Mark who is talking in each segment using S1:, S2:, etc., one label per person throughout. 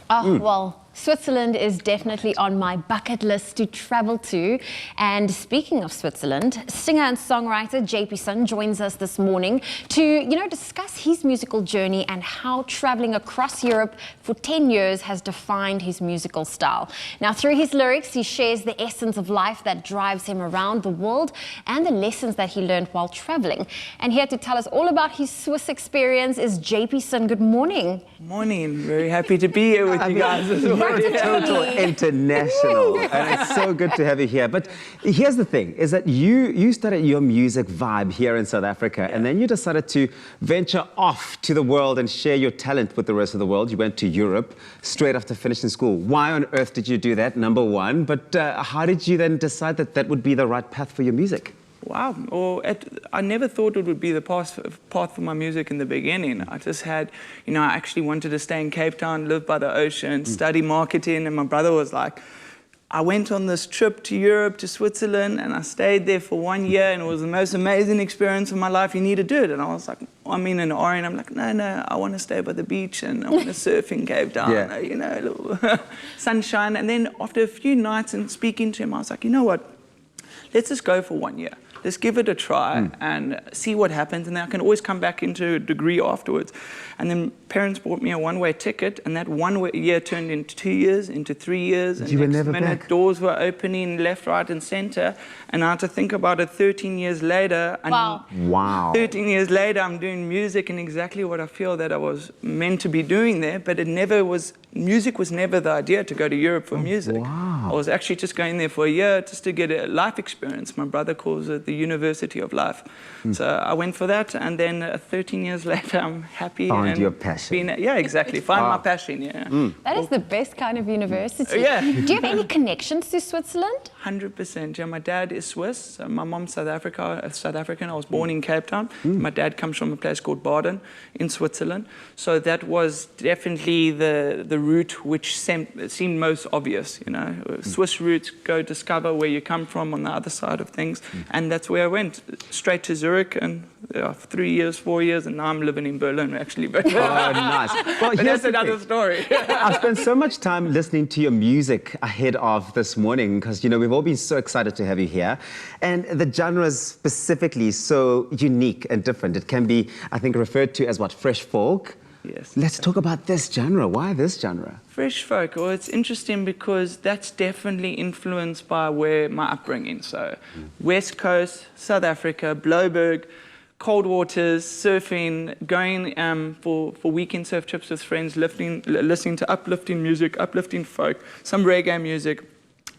S1: Oh, well, Switzerland is definitely on my bucket list to travel to. And speaking of Switzerland, singer and songwriter JPson joins us this morning to, discuss his musical journey and how traveling across Europe for 10 years has defined his musical style. Now, through his lyrics, he shares the essence of life that drives him around the world and the lessons that he learned while traveling. And here to tell us all about his Swiss experience is JPson. Good morning.
S2: Morning. Very happy to be here with you guys as well.
S3: Total international, and it's so good to have you here. But here's the thing, is that you started your music vibe here in South Africa, and then you decided to venture off to the world and share your talent with the rest of the world. You went to Europe straight after finishing school. Why on earth did you do that, number one? But how did you then decide that that would be the right path for your music?
S2: Wow. Well, I never thought it would be the path for my music in the beginning. I just had, I actually wanted to stay in Cape Town, live by the ocean, study marketing. And my brother was like, I went on this trip to Europe, to Switzerland, and I stayed there for 1 year, and it was the most amazing experience of my life. You need to do it. And I was like, I'm in an orange. I'm like, no, I want to stay by the beach, and I want to surf in Cape Town, a little sunshine. And then after a few nights and speaking to him, I was like, you know what? Let's just go for 1 year. Let's give it a try and see what happens, and then I can always come back into a degree afterwards. And then parents bought me a one-way ticket, and that 1 year turned into 2 years, into 3 years. And
S3: you were
S2: next
S3: never
S2: minute,
S3: back.
S2: doors were opening left, right, and center. And I had to think about it 13 years later. And
S3: Wow.
S2: 13 years later, I'm doing music in exactly what I feel that I was meant to be doing there, but it never was. Music was never the idea to go to Europe for music.
S3: Wow.
S2: I was actually just going there for a year just to get a life experience. My brother calls it the University of Life. So I went for that, and then 13 years later, I'm happy.
S3: Found your passion.
S2: Yeah, exactly. Find my passion, yeah.
S1: That is the best kind of university.
S2: Yeah.
S1: Do you have any connections to Switzerland?
S2: 100%. Yeah, my dad is Swiss. My mom's South African. I was born in Cape Town. My dad comes from a place called Baden in Switzerland. So that was definitely the route which seemed most obvious. Swiss roots, go discover where you come from on the other side of things. And that's where I went, straight to Zurich, and 3 years, 4 years, and now I'm living in Berlin, actually. But
S3: Oh, nice. Well,
S2: but
S3: here's
S2: that's another story.
S3: I've spent so much time listening to your music ahead of this morning because, we've all been so excited to have you here. And the genre is specifically so unique and different. It can be, I think, referred to as fresh folk?
S2: Yes.
S3: Let's talk about this genre. Why this genre?
S2: Fresh folk. Well, it's interesting because that's definitely influenced by where my upbringing. So, West Coast, South Africa, Bloberg, cold waters, surfing, going for weekend surf trips with friends, listening to uplifting music, uplifting folk, some reggae music.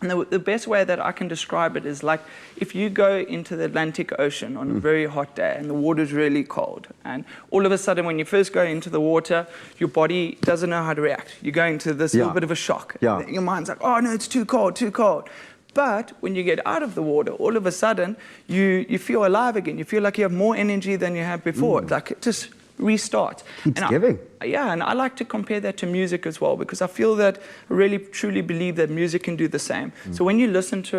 S2: And the best way that I can describe it is like if you go into the Atlantic Ocean on a very hot day and the water's really cold, and all of a sudden when you first go into the water, your body doesn't know how to react. You go into this little bit of a shock.
S3: Yeah.
S2: Your mind's like, oh no, it's too cold, too cold. But when you get out of the water, all of a sudden, you feel alive again. You feel like you have more energy than you had before. It's like, just restart.
S3: Keeps giving.
S2: And I like to compare that to music as well, because I feel that I really, truly believe that music can do the same. So when you listen to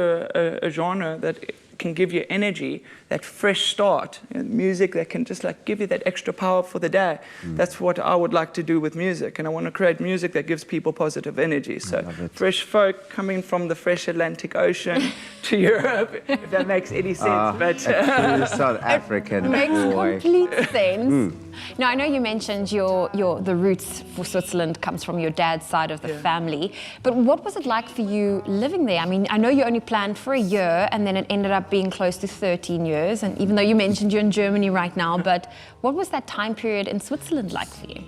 S2: a genre that can give you energy, that fresh start, music that can just give you that extra power for the day. That's what I would like to do with music, and I want to create music that gives people positive energy. So fresh folk coming from the fresh Atlantic Ocean to Europe, if that makes any sense. But
S3: South African
S1: It makes
S3: boy.
S1: complete sense. Now, I know you mentioned the roots for Switzerland comes from your dad's side of the family, but what was it like for you living there? I mean, I know you only planned for a year, and then it ended up being close to 13 years, and even though you mentioned you're in Germany right now, but what was that time period in Switzerland like for you?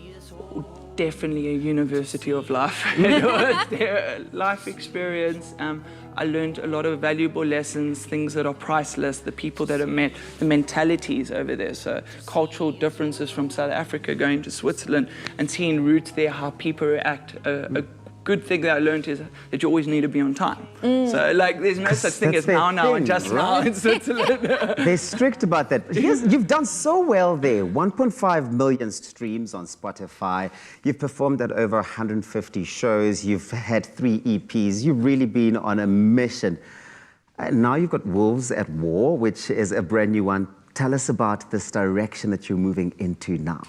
S2: Definitely a university of life. It was their life experience. I learned a lot of valuable lessons, things that are priceless, the people that I met, the mentalities over there. So cultural differences from South Africa going to Switzerland and seeing roots there, how people react. A good thing that I learned is that you always need to be on time. So there's no such thing as now and just now in Switzerland.
S3: They're strict about that. You've done so well there. 1.5 million streams on Spotify. You've performed at over 150 shows. You've had 3 EPs. You've really been on a mission. Now you've got Wolves at War, which is a brand new one. Tell us about this direction that you're moving into now.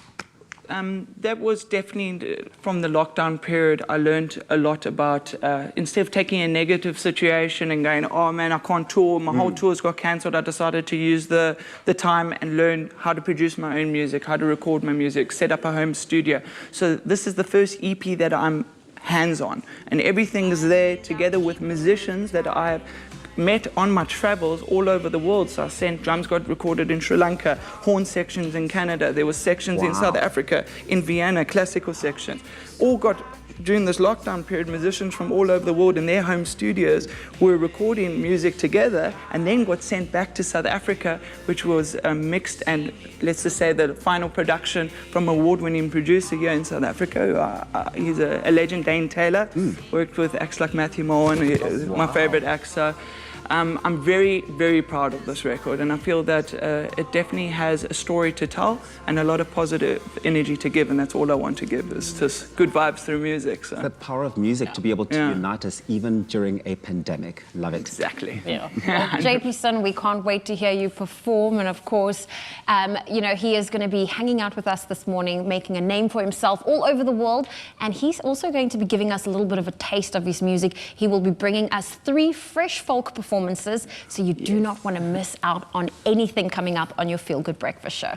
S2: that was definitely from the lockdown period. I learned a lot about instead of taking a negative situation and going, oh man, I can't tour, my whole tours got cancelled. I decided to use the time and learn how to produce my own music, how to record my music, set up a home studio. So this is the first EP that I'm hands-on, and everything is there together with musicians that I have met on my travels all over the world. So I sent drums got recorded in Sri Lanka, horn sections in Canada, there were sections in South Africa, in Vienna, classical sections. All got, during this lockdown period, musicians from all over the world in their home studios were recording music together and then got sent back to South Africa, which was mixed and, let's just say, the final production from award-winning producer here in South Africa. He's a legend, Dane Taylor, worked with acts like Matthew Mohan, my favorite acts. I'm very, very proud of this record, and I feel that it definitely has a story to tell and a lot of positive energy to give, and that's all I want to give, is just good vibes through music. So.
S3: The power of music to be able to unite us even during a pandemic. Love it.
S2: Exactly.
S1: Yeah. Well, JPson, we can't wait to hear you perform, and of course, you know, he is going to be hanging out with us this morning, making a name for himself all over the world, and he's also going to be giving us a little bit of a taste of his music. He will be bringing us 3 fresh folk performances, so you do not want to miss out on anything coming up on your Feel Good Breakfast show.